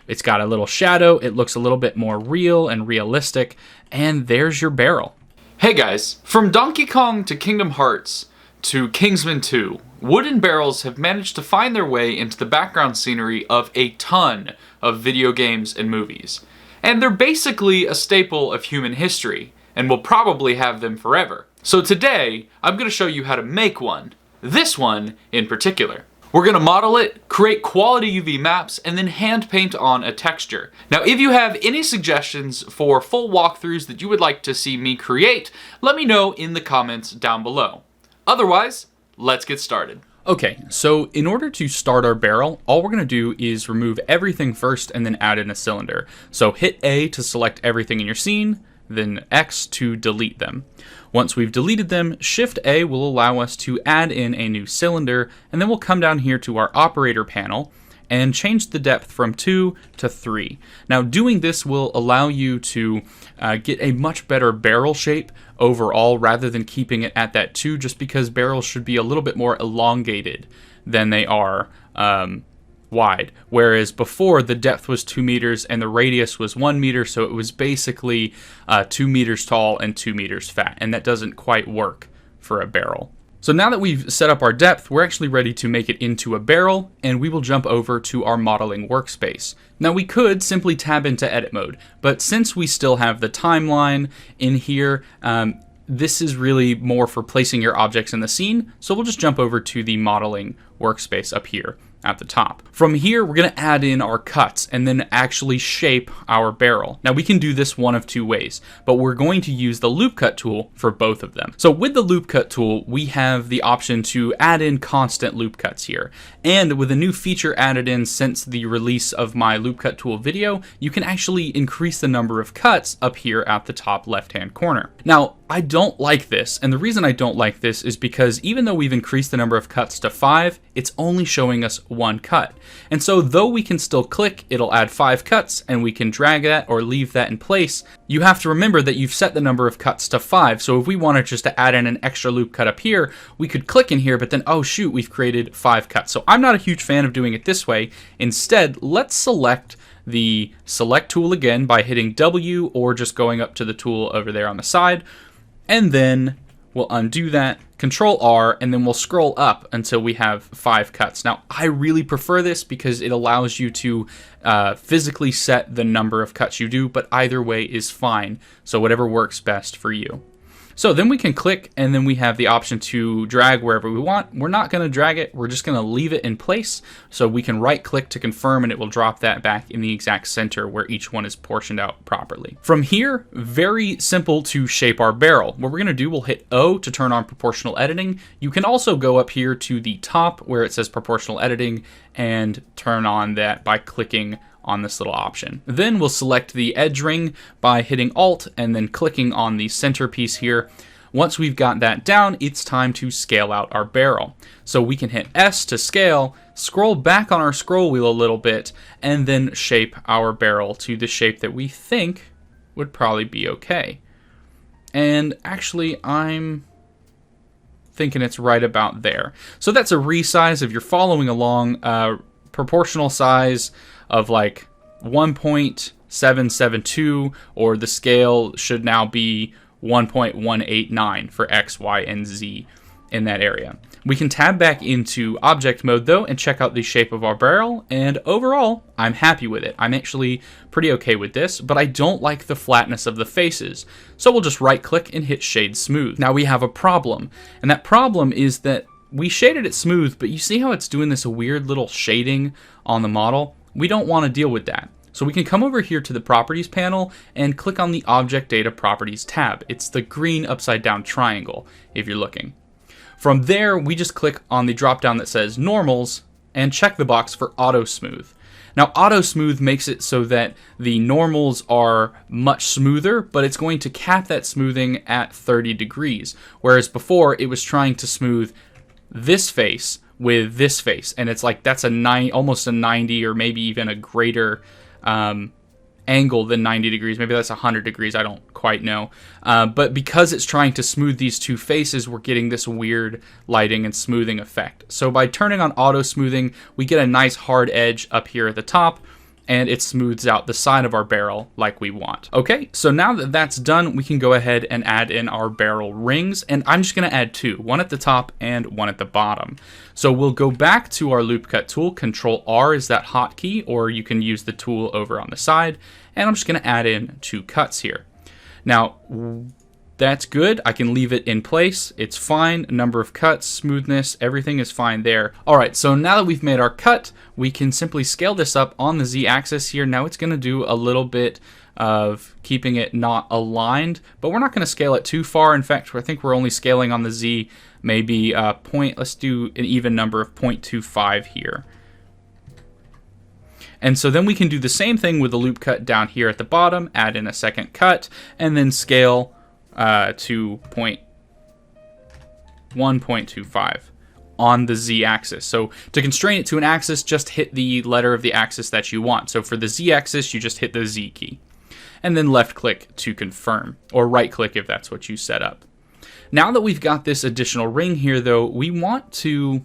It's got a little shadow, it looks a little bit more real and realistic, and there's your barrel. Hey guys, from Donkey Kong to Kingdom Hearts to Kingsman 2, wooden barrels have managed to find their way into the background scenery of a ton of video games and movies. And they're basically a staple of human history, and we'll probably have them forever. So today, I'm going to show you how to make one. This one in particular. We're going to model it, create quality UV maps, and then hand paint on a texture. Now, if you have any suggestions for full walkthroughs that you would like to see me create, let me know in the comments down below. Otherwise, let's get started. Okay, so in order to start our barrel, all we're going to do is remove everything first and then add in a cylinder. So hit A to select everything in your scene, then X to delete them. Once we've deleted them, Shift A will allow us to add in a new cylinder, and then we'll come down here to our operator panel and change the depth from 2 to 3. Now doing this will allow you to get a much better barrel shape overall rather than keeping it at that 2, just because barrels should be a little bit more elongated than they are wide, whereas before the depth was 2 meters and the radius was 1 meter, so it was basically 2 meters tall and 2 meters fat, and that doesn't quite work for a barrel. So now that we've set up our depth, we're actually ready to make it into a barrel, and we will jump over to our modeling workspace. Now we could simply tab into edit mode, but since we still have the timeline in here, this is really more for placing your objects in the scene, so we'll just jump over to the modeling workspace up here at the top. From here, we're going to add in our cuts and then actually shape our barrel. Now we can do this one of two ways, but we're going to use the loop cut tool for both of them. So with the loop cut tool, we have the option to add in constant loop cuts here. And with a new feature added in since the release of my loop cut tool video, you can actually increase the number of cuts up here at the top left-hand corner. Now, I don't like this, and the reason I don't like this is because even though we've increased the number of cuts to 5, it's only showing us 1 cut. And so though we can still click, it'll add 5 cuts, and we can drag that or leave that in place, you have to remember that you've set the number of cuts to 5, so if we wanted just to add in an extra loop cut up here, we could click in here, but then, oh shoot, we've created 5 cuts. So I'm not a huge fan of doing it this way. Instead, let's select the select tool again by hitting W or just going up to the tool over there on the side, and then we'll undo that, Control R, and then we'll scroll up until we have 5 cuts. Now, I really prefer this because it allows you to physically set the number of cuts you do, but either way is fine, so whatever works best for you. So then we can click, and then we have the option to drag wherever we want. We're not going to drag it, we're just going to leave it in place, so we can right click to confirm, and it will drop that back in the exact center where each one is portioned out properly. From here, very simple to shape our barrel. What we're going to do, we'll hit O to turn on proportional editing. You can also go up here to the top where it says proportional editing and turn on that by clicking on this little option. Then we'll select the edge ring by hitting Alt and then clicking on the center piece here. Once we've got that down, it's time to scale out our barrel. So we can hit S to scale, scroll back on our scroll wheel a little bit, and then shape our barrel to the shape that we think would probably be okay. And actually, I'm thinking it's right about there. So that's a resize. If you're following along, proportional size of like 1.772, or the scale should now be 1.189 for X, Y, and Z in that area. We can tab back into object mode though and check out the shape of our barrel, and overall I'm happy with it. I'm actually pretty okay with this, but I don't like the flatness of the faces, so we'll just right click and hit shade smooth. Now we have a problem, and that problem is that we shaded it smooth, but you see how it's doing this weird little shading on the model? We don't want to deal with that. So we can come over here to the Properties panel and click on the Object Data Properties tab. It's the green upside down triangle, if you're looking. From there, we just click on the drop down that says Normals and check the box for Auto Smooth. Now, Auto Smooth makes it so that the normals are much smoother, but it's going to cap that smoothing at 30 degrees, whereas before it was trying to smooth this face with this face, and it's like that's almost a 90 or maybe even a greater angle than 90 degrees. Maybe that's 100 degrees, I don't quite know. But because it's trying to smooth these two faces, we're getting this weird lighting and smoothing effect. So by turning on auto smoothing, we get a nice hard edge up here at the top, and it smooths out the side of our barrel like we want. Okay, so now that that's done, we can go ahead and add in our barrel rings, and I'm just gonna add two, one at the top and one at the bottom. So we'll go back to our loop cut tool, Control R is that hotkey, or you can use the tool over on the side, and I'm just gonna add in two cuts here. Now, that's good. I can leave it in place. It's fine. Number of cuts, smoothness, everything is fine there. All right, so now that we've made our cut, we can simply scale this up on the Z-axis here. Now it's going to do a little bit of keeping it not aligned, but we're not going to scale it too far. In fact, I think we're only scaling on the Z maybe let's do an even number of 0.25 here. And so then we can do the same thing with the loop cut down here at the bottom, add in a second cut, and then scale to 1.25 on the Z-axis. So to constrain it to an axis, just hit the letter of the axis that you want. So for the Z-axis, you just hit the Z key. And then left click to confirm, or right click if that's what you set up. Now that we've got this additional ring here though, we want to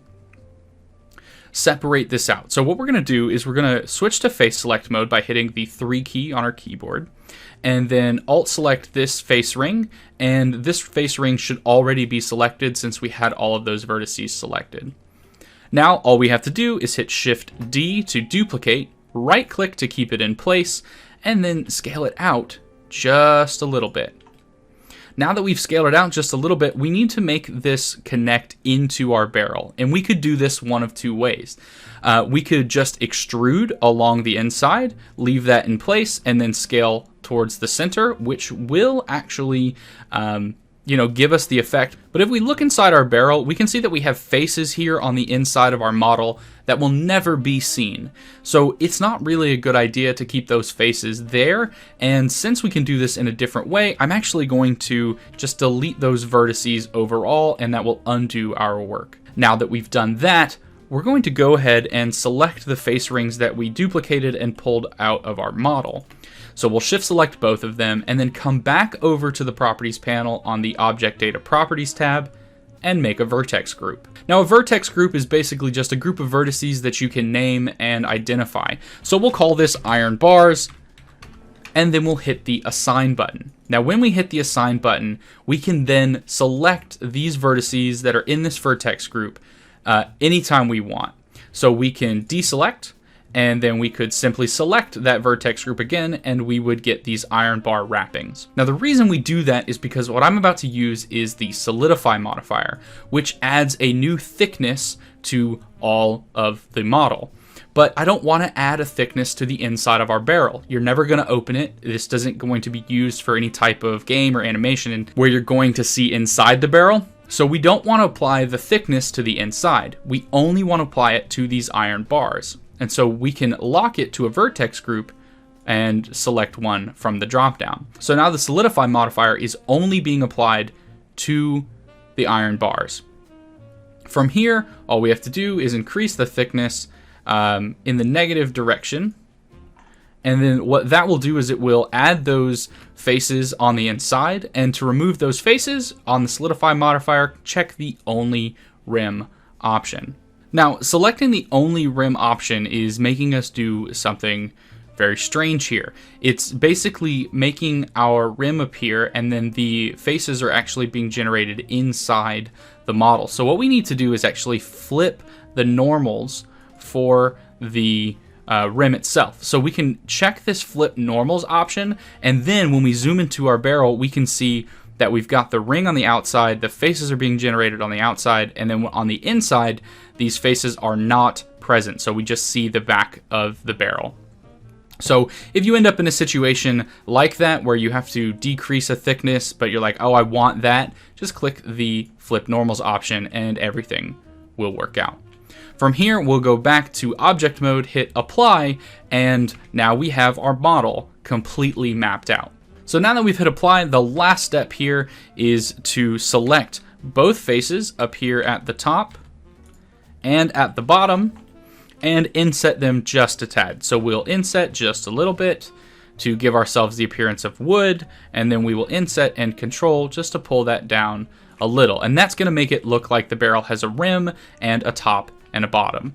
separate this out. So what we're going to do is we're going to switch to face select mode by hitting the 3 key on our keyboard, and then alt select this face ring, and this face ring should already be selected since we had all of those vertices selected. Now all we have to do is hit Shift D to duplicate, right click to keep it in place, and then scale it out just a little bit. Now that we've scaled it out just a little bit, we need to make this connect into our barrel. And we could do this one of two ways. We could just extrude along the inside, leave that in place, and then scale towards the center, which will actually give us the effect. But if we look inside our barrel, we can see that we have faces here on the inside of our model that will never be seen. So it's not really a good idea to keep those faces there. And since we can do this in a different way, I'm actually going to just delete those vertices overall, and that will undo our work. Now that we've done that, we're going to go ahead and select the face rings that we duplicated and pulled out of our model. So we'll shift select both of them and then come back over to the properties panel on the object data properties tab and make a vertex group. Now a vertex group is basically just a group of vertices that you can name and identify. So we'll call this iron bars, and then we'll hit the assign button. Now when we hit the assign button, we can then select these vertices that are in this vertex group anytime we want. So we can deselect, and then we could simply select that vertex group again, and we would get these iron bar wrappings. Now the reason we do that is because what I'm about to use is the solidify modifier, which adds a new thickness to all of the model. But I don't want to add a thickness to the inside of our barrel. You're never going to open it. This isn't going to be used for any type of game or animation where you're going to see inside the barrel. So we don't want to apply the thickness to the inside. We only want to apply it to these iron bars. And so we can lock it to a vertex group and select one from the dropdown. So now the solidify modifier is only being applied to the iron bars. From here, all we have to do is increase the thickness in the negative direction. And then what that will do is it will add those faces on the inside. And to remove those faces on the solidify modifier, check the only rim option. Now, selecting the only rim option is making us do something very strange here. It's basically making our rim appear, and then the faces are actually being generated inside the model. So what we need to do is actually flip the normals for the rim itself. So we can check this flip normals option, and then when we zoom into our barrel, we can see that we've got the ring on the outside, the faces are being generated on the outside, and then on the inside, these faces are not present. So we just see the back of the barrel. So if you end up in a situation like that where you have to decrease a thickness, but you're like, oh, I want that, just click the flip normals option and everything will work out. From here, we'll go back to object mode, hit apply, and now we have our model completely mapped out. So now that we've hit apply, the last step here is to select both faces up here at the top and at the bottom and inset them just a tad. So we'll inset just a little bit to give ourselves the appearance of wood, and then we will inset and control just to pull that down a little. And that's going to make it look like the barrel has a rim and a top and a bottom.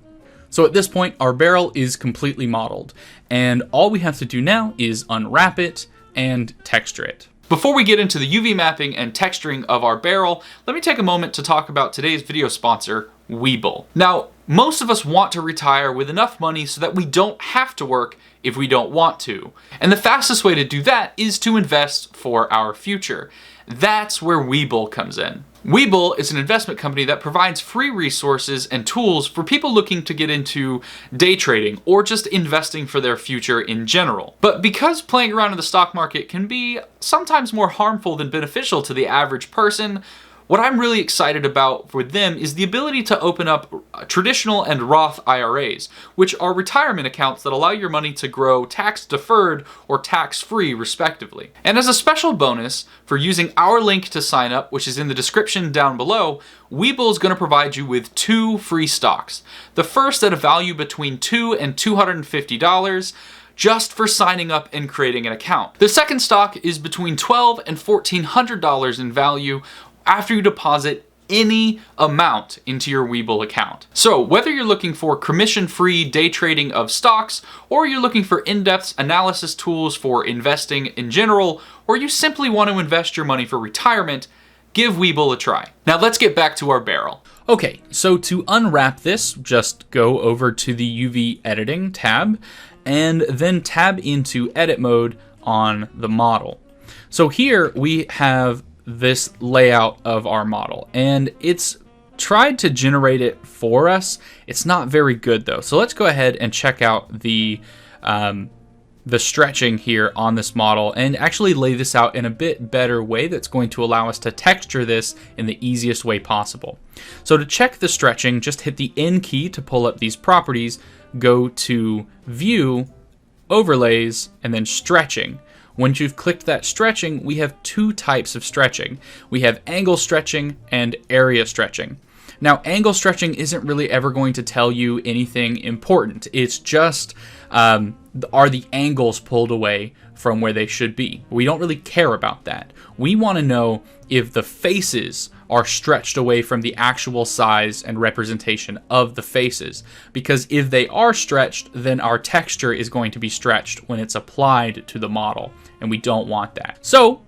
So at this point, our barrel is completely modeled, and all we have to do now is unwrap it and texture it. Before we get into the UV mapping and texturing of our barrel, let me take a moment to talk about today's video sponsor, Webull. Now, most of us want to retire with enough money so that we don't have to work if we don't want to. And the fastest way to do that is to invest for our future. That's where Webull comes in. Webull is an investment company that provides free resources and tools for people looking to get into day trading or just investing for their future in general. But because playing around in the stock market can be sometimes more harmful than beneficial to the average person, what I'm really excited about for them is the ability to open up traditional and Roth IRAs, which are retirement accounts that allow your money to grow tax-deferred or tax-free, respectively. And as a special bonus for using our link to sign up, which is in the description down below, Webull is going to provide you with 2 free stocks. The first at a value between $2 and $250, just for signing up and creating an account. The second stock is between $1,200 and $1,400 in value, after you deposit any amount into your Webull account. So whether you're looking for commission-free day trading of stocks, or you're looking for in-depth analysis tools for investing in general, or you simply want to invest your money for retirement, give Webull a try. Now let's get back to our barrel. Okay, so to unwrap this, just go over to the UV editing tab, and then tab into edit mode on the model. So here we have this layout of our model, and it's tried to generate it for us. It's not very good though. So let's go ahead and check out the stretching here on this model and actually lay this out in a bit better way that's going to allow us to texture this in the easiest way possible. So to check the stretching, just hit the N key to pull up these properties, go to View, Overlays, and then Stretching. Once you've clicked that stretching, we have 2 types of stretching. We have angle stretching and area stretching. Now, angle stretching isn't really ever going to tell you anything important. It's just, are the angles pulled away from where they should be? We don't really care about that. We want to know if the faces are stretched away from the actual size and representation of the faces. Because if they are stretched, then our texture is going to be stretched when it's applied to the model, and we don't want that. So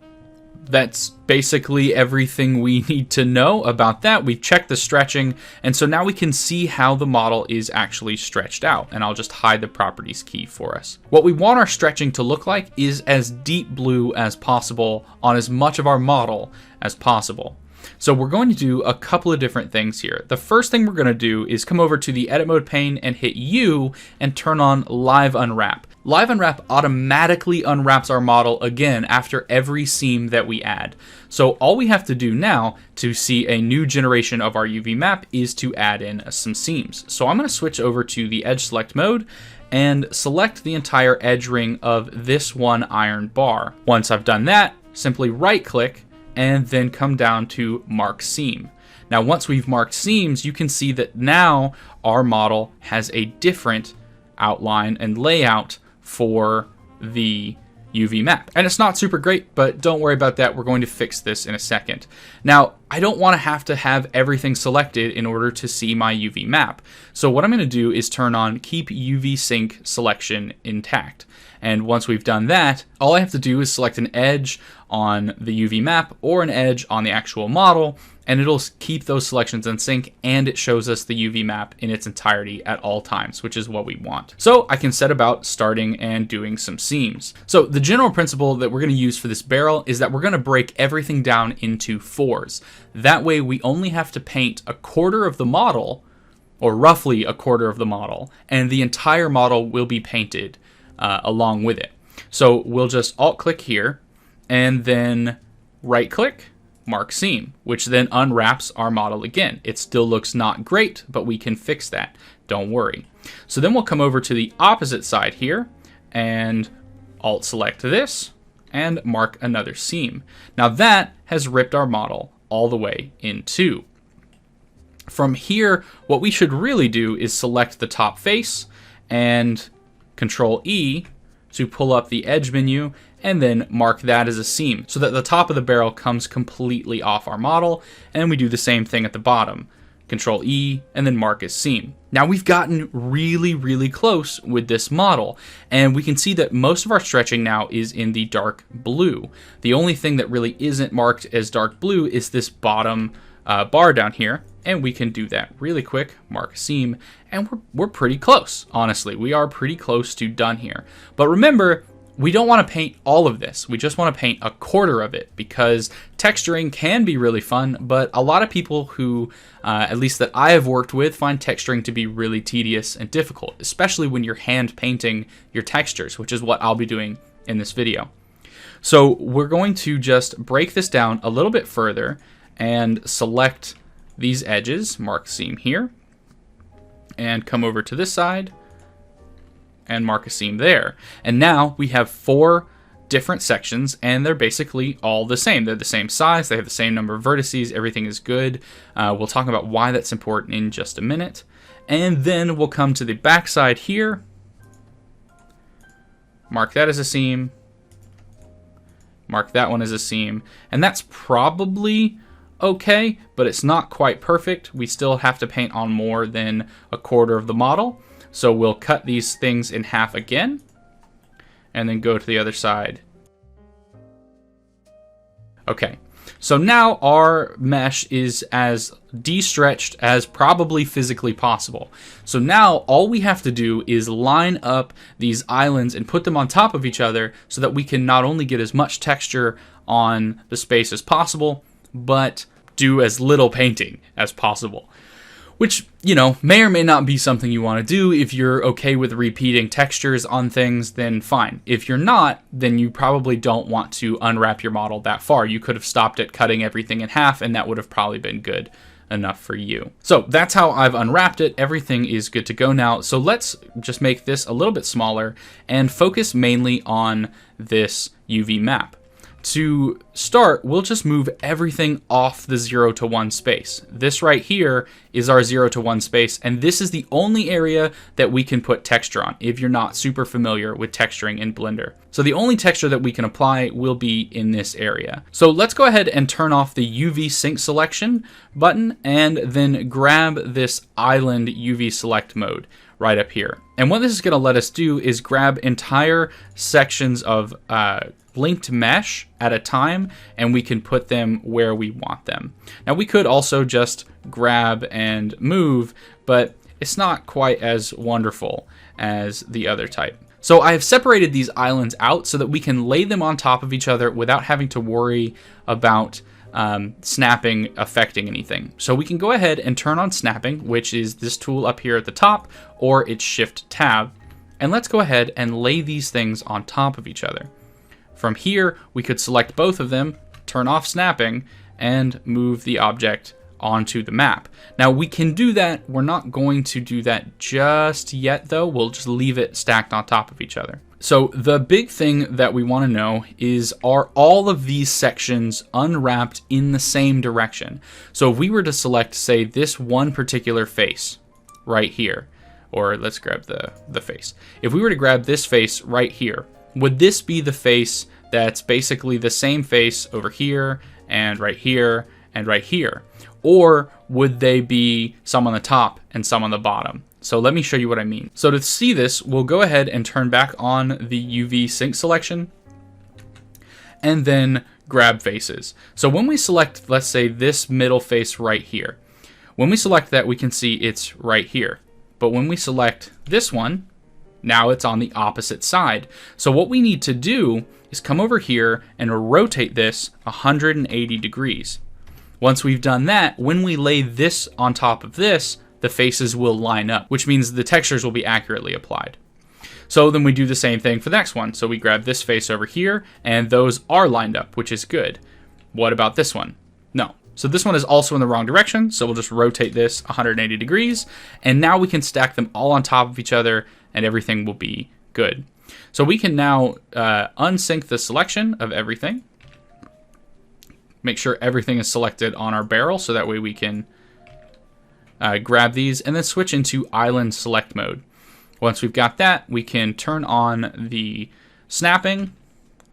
that's basically everything we need to know about that. We've checked the stretching, and so now we can see how the model is actually stretched out, and I'll just hide the properties key for us. What we want our stretching to look like is as deep blue as possible on as much of our model as possible. So we're going to do a couple of different things here. The first thing we're going to do is come over to the edit mode pane and hit U and turn on live unwrap. Live unwrap automatically unwraps our model again after every seam that we add. So all we have to do now to see a new generation of our UV map is to add in some seams. So I'm going to switch over to the edge select mode and select the entire edge ring of this one iron bar. Once I've done that, simply right click and then come down to mark seam. Now once we've marked seams, you can see that now our model has a different outline and layout for the UV map. And it's not super great, but don't worry about that. We're going to fix this in a second. Now, I don't want to have everything selected in order to see my UV map. So what I'm going to do is turn on Keep UV Sync Selection Intact. And once we've done that, all I have to do is select an edge on the UV map or an edge on the actual model, and it'll keep those selections in sync, and it shows us the UV map in its entirety at all times, which is what we want. So I can set about starting and doing some seams. So the general principle that we're going to use for this barrel is that we're going to break everything down into 4s. That way we only have to paint a quarter of the model, or roughly a quarter of the model, and the entire model will be painted along with it. So we'll just alt click here and then right click, mark seam, which then unwraps our model again. It still looks not great, but we can fix that. Don't worry. So then we'll come over to the opposite side here and alt select this and mark another seam. Now that has ripped our model all the way in 2. From here, what we should really do is select the top face and Control E to pull up the edge menu and then mark that as a seam so that the top of the barrel comes completely off our model, and we do the same thing at the bottom. Control E, and then mark as seam. Now we've gotten really, really close with this model, and we can see that most of our stretching now is in the dark blue. The only thing that really isn't marked as dark blue is this bottom bar down here, and we can do that really quick, mark seam, and we're pretty close, honestly. We are pretty close to done here. But remember, we don't want to paint all of this. We just want to paint a quarter of it, because texturing can be really fun, but a lot of people who, at least that I have worked with, find texturing to be really tedious and difficult, especially when you're hand painting your textures, which is what I'll be doing in this video. So we're going to just break this down a little bit further and select these edges, mark seam here, and come over to this side and mark a seam there. And now we have 4 different sections, and they're basically all the same. They're the same size, they have the same number of vertices, everything is good. We'll talk about why that's important in just a minute. And then we'll come to the back side here, mark that as a seam, mark that one as a seam, and that's probably okay, but it's not quite perfect. We still have to paint on more than a quarter of the model. So we'll cut these things in half again, and then go to the other side. Okay, so now our mesh is as de-stretched as probably physically possible. So now all we have to do is line up these islands and put them on top of each other so that we can not only get as much texture on the space as possible, but do as little painting as possible. Which, you know, may or may not be something you want to do. If you're okay with repeating textures on things, then fine. If you're not, then you probably don't want to unwrap your model that far. You could have stopped at cutting everything in half, and that would have probably been good enough for you. So that's how I've unwrapped it. Everything is good to go now. So let's just make this a little bit smaller and focus mainly on this UV map. To start, we'll just move everything off the 0 to 1 space. This right here is our 0 to 1 space, and this is the only area that we can put texture on if you're not super familiar with texturing in Blender. So the only texture that we can apply will be in this area. So let's go ahead and turn off the UV sync selection button, and then grab this island UV select mode right up here. And what this is going to let us do is grab entire sections of linked mesh at a time, and we can put them where we want them. Now we could also just grab and move, but it's not quite as wonderful as the other type. So I have separated these islands out so that we can lay them on top of each other without having to worry about snapping affecting anything. So we can go ahead and turn on snapping, which is this tool up here at the top, or it's Shift Tab, and let's go ahead and lay these things on top of each other. From here, we could select both of them, turn off snapping, and move the object onto the map. Now we can do that. We're not going to do that just yet though. We'll just leave it stacked on top of each other. So the big thing that we want to know is, are all of these sections unwrapped in the same direction? So if we were to select, say, this one particular face right here, or let's grab the face. If we were to grab this face right here, would this be the face that's basically the same face over here and right here and right here? Or would they be some on the top and some on the bottom? So let me show you what I mean. So to see this, we'll go ahead and turn back on the UV sync selection and then grab faces. So when we select, let's say, this middle face right here, when we select that, we can see it's right here. But when we select this one, now it's on the opposite side. So what we need to do is come over here and rotate this 180 degrees. Once we've done that, when we lay this on top of this, the faces will line up, which means the textures will be accurately applied. So then we do the same thing for the next one. So we grab this face over here, and those are lined up, which is good. What about this one? No. So this one is also in the wrong direction, so we'll just rotate this 180 degrees, and now we can stack them all on top of each other, and everything will be good. So we can now unsync the selection of everything. Make sure everything is selected on our barrel, so that way we can grab these, and then switch into island select mode. Once we've got that, we can turn on the snapping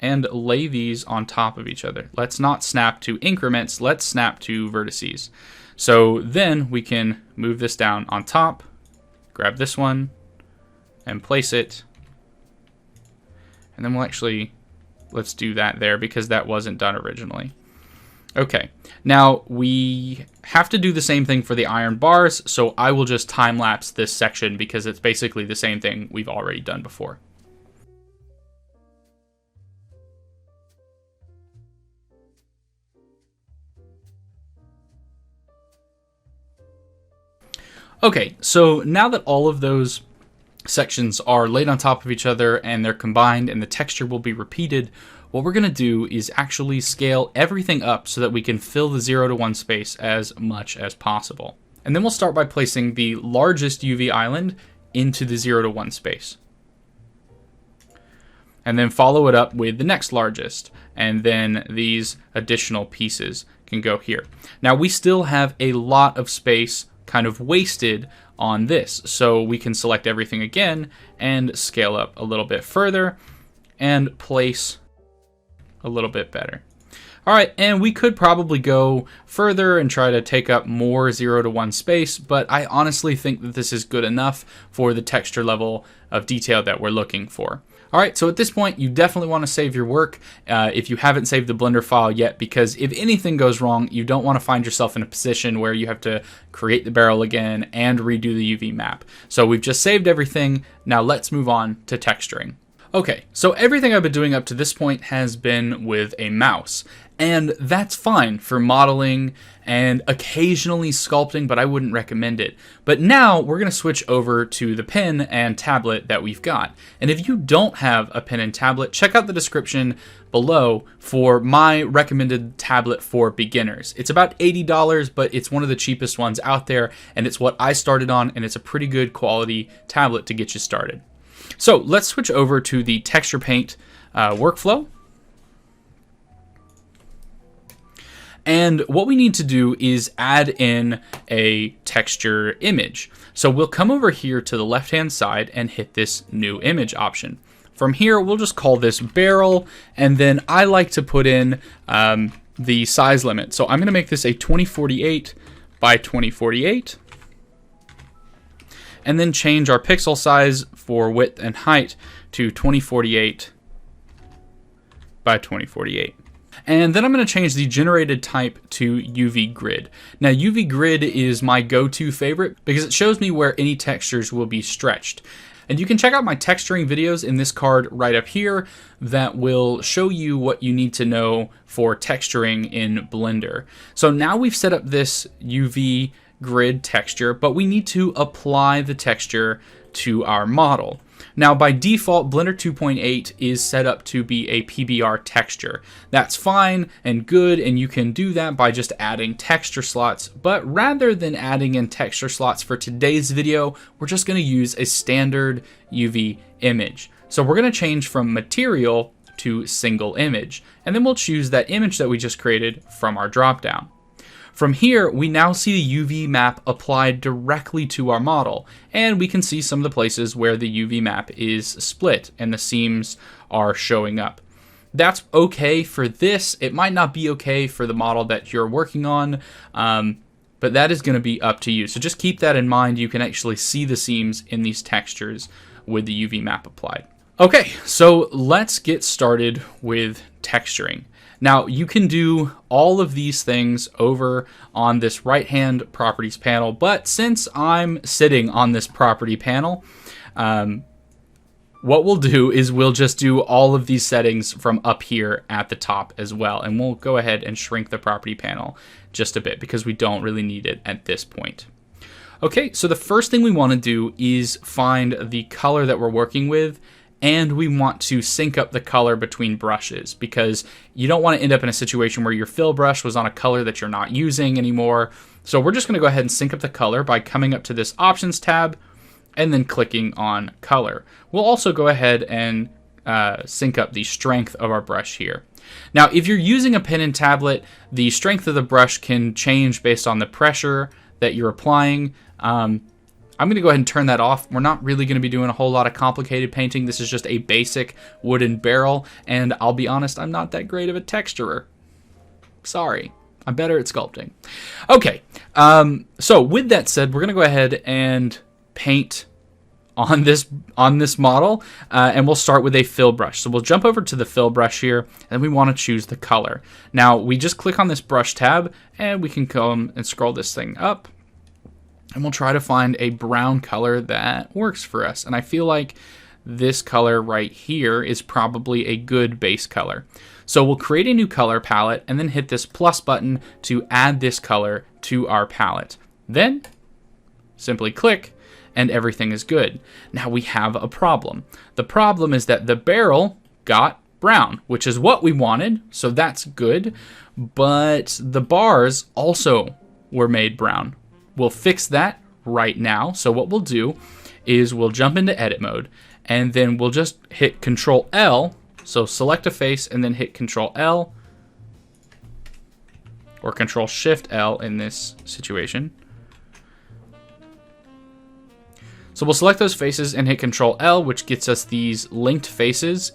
and lay these on top of each other. Let's not snap to increments, let's snap to vertices. So then we can move this down on top, grab this one, and place it. And then we'll actually, let's do that there because that wasn't done originally. Okay, now we have to do the same thing for the iron bars, so I will just time lapse this section because it's basically the same thing we've already done before. Okay, so now that all of those sections are laid on top of each other and they're combined and the texture will be repeated, what we're going to do is actually scale everything up so that we can fill the 0 to 1 space as much as possible. And then we'll start by placing the largest UV island into the 0 to 1 space. And then follow it up with the next largest. And then these additional pieces can go here. Now we still have a lot of space kind of wasted on this, so we can select everything again and scale up a little bit further and place a little bit better. All right, and we could probably go further and try to take up more 0 to 1 space, but I honestly think that this is good enough for the texture level of detail that we're looking for. All right, so at this point, you definitely want to save your work if you haven't saved the Blender file yet, because if anything goes wrong, you don't want to find yourself in a position where you have to create the barrel again and redo the UV map. So we've just saved everything. Now let's move on to texturing. Okay, so everything I've been doing up to this point has been with a mouse, and that's fine for modeling and occasionally sculpting, but I wouldn't recommend it. But now we're going to switch over to the pen and tablet that we've got. And if you don't have a pen and tablet, check out the description below for my recommended tablet for beginners. It's about $80, but it's one of the cheapest ones out there, and it's what I started on, and it's a pretty good quality tablet to get you started. So let's switch over to the texture paint workflow. And what we need to do is add in a texture image. So we'll come over here to the left-hand side and hit this new image option. From here, we'll just call this barrel, and then I like to put in the size limit. So I'm going to make this a 2048 by 2048. And then change our pixel size for width and height to 2048 by 2048. And then I'm going to change the generated type to UV grid. Now UV grid is my go-to favorite because it shows me where any textures will be stretched. And you can check out my texturing videos in this card right up here that will show you what you need to know for texturing in Blender. So now we've set up this UV grid texture, but we need to apply the texture to our model. Now by default, Blender 2.8 is set up to be a PBR texture. That's fine and good, and you can do that by just adding texture slots, but rather than adding in texture slots for today's video, we're just going to use a standard UV image. So we're going to change from material to single image, and then we'll choose that image that we just created from our dropdown. From here, we now see the UV map applied directly to our model, and we can see some of the places where the UV map is split and the seams are showing up. That's okay for this. It might not be okay for the model that you're working on, but that is going to be up to you. So just keep that in mind. You can actually see the seams in these textures with the UV map applied. Okay, so let's get started with texturing. Now, you can do all of these things over on this right-hand properties panel, but since I'm sitting on this property panel, what we'll do is we'll just do all of these settings from up here at the top as well, and we'll go ahead and shrink the property panel just a bit because we don't really need it at this point. Okay, so the first thing we want to do is find the color that we're working with, and we want to sync up the color between brushes because you don't want to end up in a situation where your fill brush was on a color that you're not using anymore. So we're just going to go ahead and sync up the color by coming up to this Options tab and then clicking on Color. We'll also go ahead and sync up the strength of our brush here. Now, if you're using a pen and tablet, the strength of the brush can change based on the pressure that you're applying. I'm going to go ahead and turn that off. We're not really going to be doing a whole lot of complicated painting. This is just a basic wooden barrel, and I'll be honest, I'm not that great of a texturer. Sorry. I'm better at sculpting. Okay, so with that said, we're gonna go ahead and paint on this model, and we'll start with a fill brush. So we'll jump over to the fill brush here, and we want to choose the color. Now we just click on this brush tab, and we can come and scroll this thing up, and we'll try to find a brown color that works for us. And I feel like this color right here is probably a good base color. So we'll create a new color palette and then hit this plus button to add this color to our palette. Then simply click and everything is good. Now we have a problem. The problem is that the barrel got brown, which is what we wanted, so that's good, but the bars also were made brown. We'll fix that right now. So what we'll do is we'll jump into edit mode, and then we'll just hit Control L. So select a face and then hit Control L, or Control Shift L in this situation. So we'll select those faces and hit Control L, which gets us these linked faces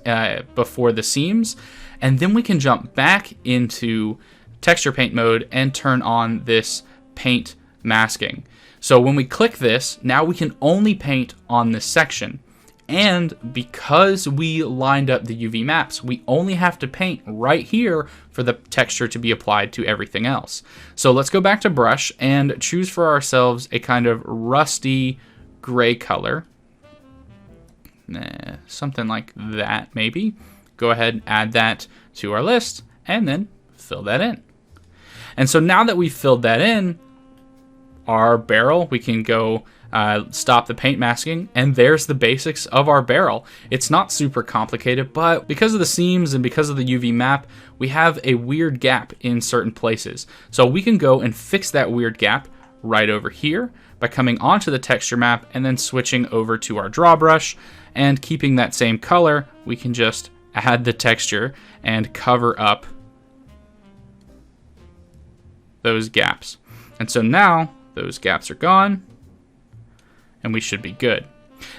before the seams. And then we can jump back into texture paint mode and turn on this paint masking. So when we click this, now we can only paint on this section. And because we lined up the UV maps, we only have to paint right here for the texture to be applied to everything else. So let's go back to brush and choose for ourselves a kind of rusty gray color. Something like that, maybe. Go ahead and add that to our list and then fill that in. And so now that we've filled that in, our barrel, we can go stop the paint masking, and there's the basics of our barrel. It's not super complicated, but because of the seams and because of the UV map, we have a weird gap in certain places. So we can go and fix that weird gap right over here by coming onto the texture map and then switching over to our draw brush, and keeping that same color, we can just add the texture and cover up those gaps. And so now those gaps are gone, and we should be good.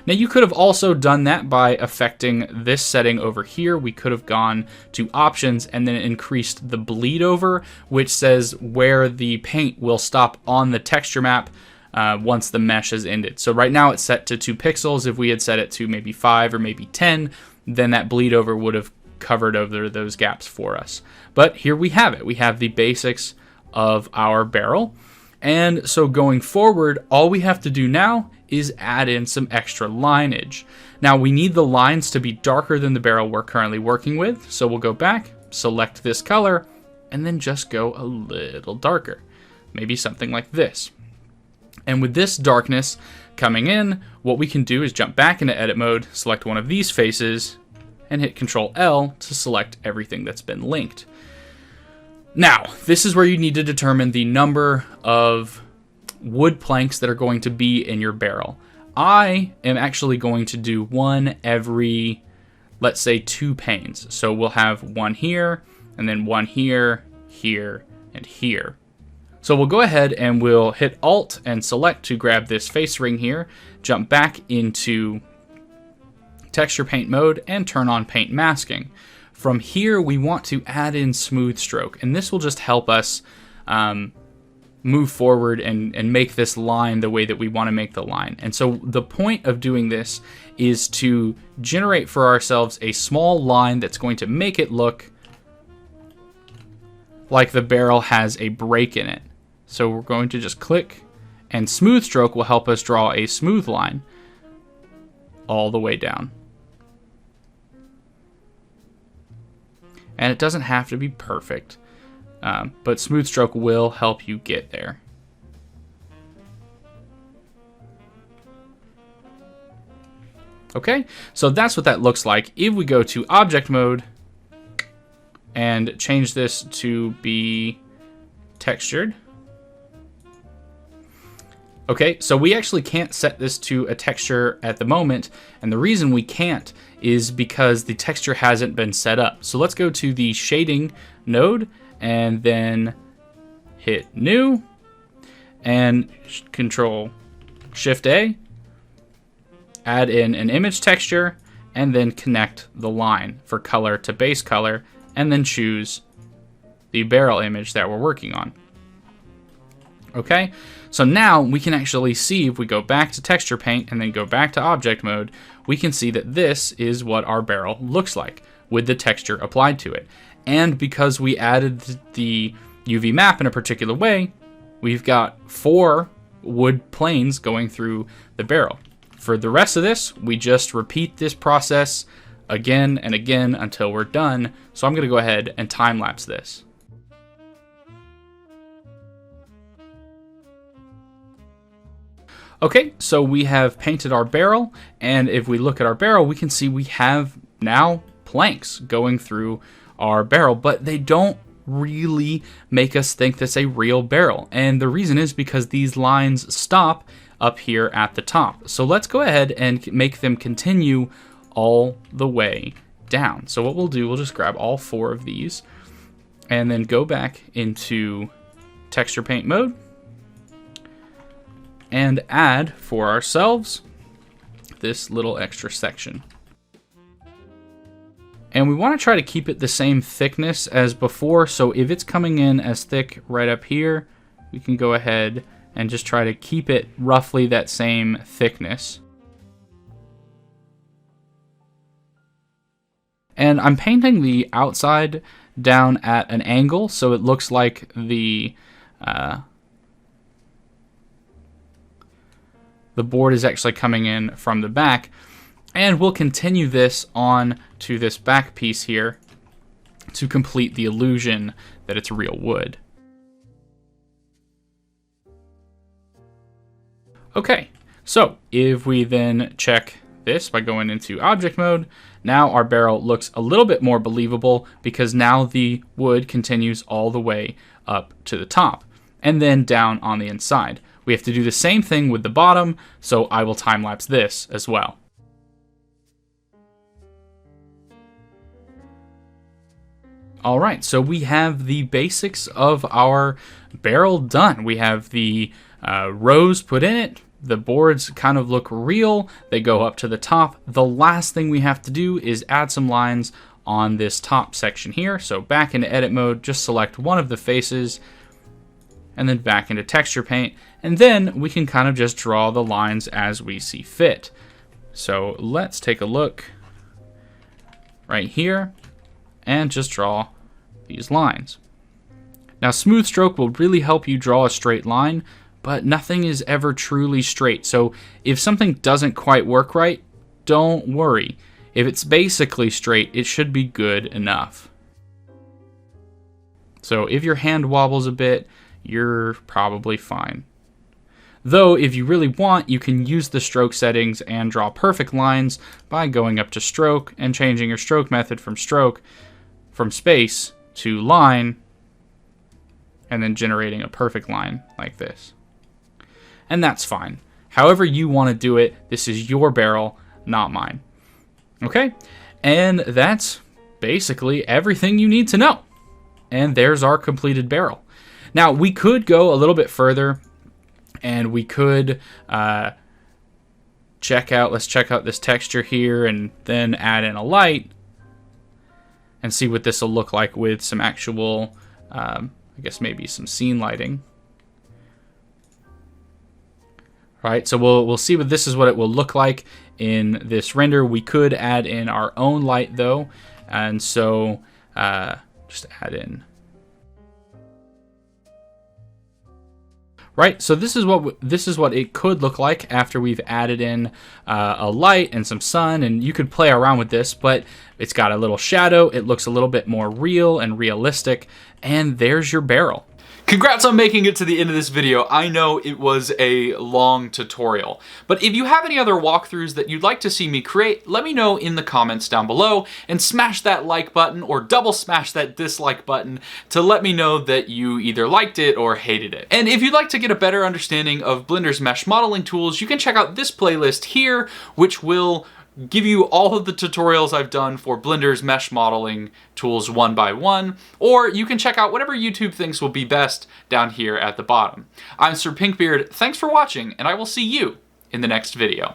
Now you could have also done that by affecting this setting over here. We could have gone to options and then increased the bleed over, which says where the paint will stop on the texture map once the mesh has ended. So right now it's set to 2 pixels. If we had set it to maybe 5 or maybe 10, then that bleed over would have covered over those gaps for us. But here we have it. We have the basics of our barrel. And so going forward, all we have to do now is add in some extra lineage. Now we need the lines to be darker than the barrel we're currently working with. So we'll go back, select this color, and then just go a little darker. Maybe something like this. And with this darkness coming in, what we can do is jump back into edit mode, select one of these faces, and hit Control L to select everything that's been linked. Now, this is where you need to determine the number of wood planks that are going to be in your barrel. I am actually going to do one every, let's say, 2 panes. So we'll have one here, and then one here, here, and here. So we'll go ahead and we'll hit Alt and select to grab this face ring here, jump back into texture paint mode, and turn on paint masking. From here, we want to add in smooth stroke, and this will just help us move forward and make this line the way that we want to make the line. And so the point of doing this is to generate for ourselves a small line that's going to make it look like the barrel has a break in it. So we're going to just click, and smooth stroke will help us draw a smooth line all the way down. And it doesn't have to be perfect, but smooth stroke will help you get there. Okay, so that's what that looks like. If we go to object mode and change this to be textured. Okay, so we actually can't set this to a texture at the moment, and the reason we can't is because the texture hasn't been set up. So let's go to the shading node and then hit new and Control Shift A, add in an image texture, and then connect the line for color to base color, and then choose the barrel image that we're working on. Okay, so now we can actually see, if we go back to texture paint and then go back to object mode, we can see that this is what our barrel looks like with the texture applied to it. And because we added the UV map in a particular way, we've got 4 wood planes going through the barrel. For the rest of this, we just repeat this process again and again until we're done. So I'm going to go ahead and time lapse this. Okay, so we have painted our barrel, and if we look at our barrel, we can see we have now planks going through our barrel, but they don't really make us think that's a real barrel. And the reason is because these lines stop up here at the top. So let's go ahead and make them continue all the way down. So what we'll do, we'll just grab all 4 of these and then go back into texture paint mode and add for ourselves this little extra section. And we want to try to keep it the same thickness as before. So if it's coming in as thick right up here, we can go ahead and just try to keep it roughly that same thickness. And I'm painting the outside down at an angle, so it looks like the board is actually coming in from the back. And we'll continue this on to this back piece here to complete the illusion that it's real wood. Okay, so if we then check this by going into object mode, now our barrel looks a little bit more believable because now the wood continues all the way up to the top and then down on the inside. We have to do the same thing with the bottom, so I will time lapse this as well. All right, so we have the basics of our barrel done. We have the rows put in it. The boards kind of look real. They go up to the top. The last thing we have to do is add some lines on this top section here. So back into edit mode, just select one of the faces and then back into texture paint. And then we can kind of just draw the lines as we see fit. So let's take a look right here and just draw these lines. Now, smooth stroke will really help you draw a straight line, but nothing is ever truly straight. So if something doesn't quite work right, don't worry. If it's basically straight, it should be good enough. So if your hand wobbles a bit, you're probably fine. Though, if you really want, you can use the stroke settings and draw perfect lines by going up to stroke and changing your stroke method from space to line, and then generating a perfect line like this. And that's fine. However you want to do it, this is your barrel, not mine. Okay? And that's basically everything you need to know. And there's our completed barrel. Now, we could go a little bit further, and we could let's check out this texture here and then add in a light and see what this will look like with some actual, I guess maybe some scene lighting. Right, so we'll see what this is what it will look like in this render. We could add in our own light though, and so just add in. Right, so this is what it could look like after we've added in a light and some sun, and you could play around with this, but it's got a little shadow, it looks a little bit more real and realistic, and there's your barrel. Congrats on making it to the end of this video. I know it was a long tutorial, but if you have any other walkthroughs that you'd like to see me create, let me know in the comments down below, and smash that like button or double smash that dislike button to let me know that you either liked it or hated it. And if you'd like to get a better understanding of Blender's mesh modeling tools, you can check out this playlist here, which will give you all of the tutorials I've done for Blender's mesh modeling tools one by one, or you can check out whatever YouTube thinks will be best down here at the bottom. I'm Sir Pinkbeard, thanks for watching, and I will see you in the next video.